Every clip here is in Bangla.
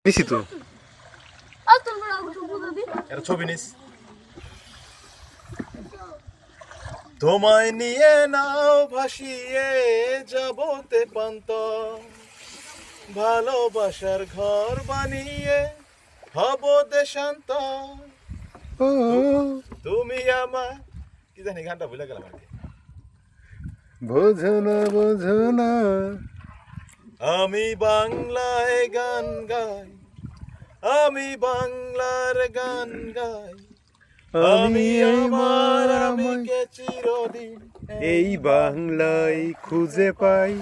নিছি তো এটা ছবি নিস তোমায় নিয়ে নাও ভাসিয়ে যাবতে পান্ত ভালোবাসার ঘর বানিয়ে হব দেশান্ত তুমি আমার কি জানি গানটা ভুলে গেলাম আর কি বোঝো না আমি বাংলায় গান গাই আমি বাংলার গান গাই আমি আমার আমিকে চিরদিন এই বাংলায় খুঁজে পাই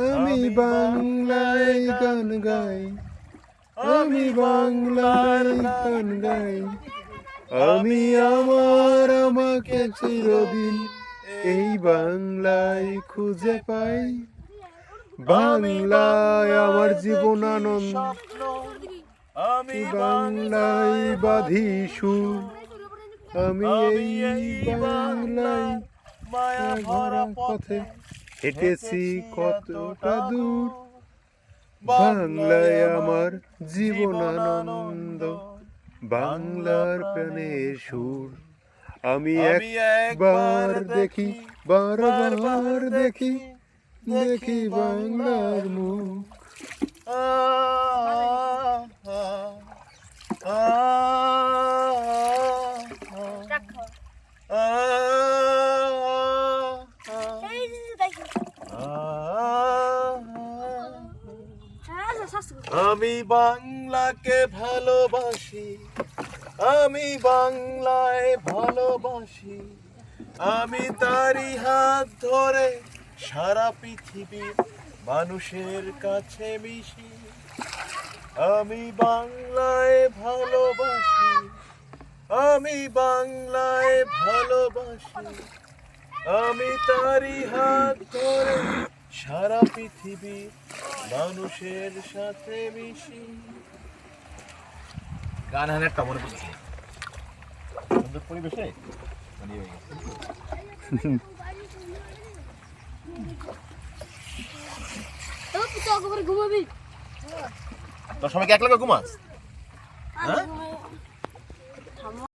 আমি বাংলায় গান গাই আমি বাংলায় গান গাই আমি আমার আমাকে চিরদিন এই বাংলায় খুঁজে পাই বাংলায় আমার জীবন আনন্দ আমি বাংলায় বাঁধি সুর আমি এই বাংলায় মায়া ভরা পথে হেঁটেছি কতটা দূর বাংলায় আমার জীবন আনন্দ বাংলার প্রাণের সুর আমি একবার দেখি বারবার দেখি দেখি বাংলার মুখ আমি বাংলাকে ভালোবাসি আমি বাংলায় ভালোবাসি আমি তারই হাত ধরে সারা পৃথিবীর মানুষের কাছে মিশি আমি বাংলায় ভালোবাসি আমি বাংলায় ভালোবাসি আমি তারই হাত ধরে সারা পৃথিবীর মানুষের সাথে মিশি গান হান একটা মনে পড়ছে সুন্দর পরিবেশে ঘুমাবি তোর সবাইকে এক লাগে ঘুমাস হ্যাঁ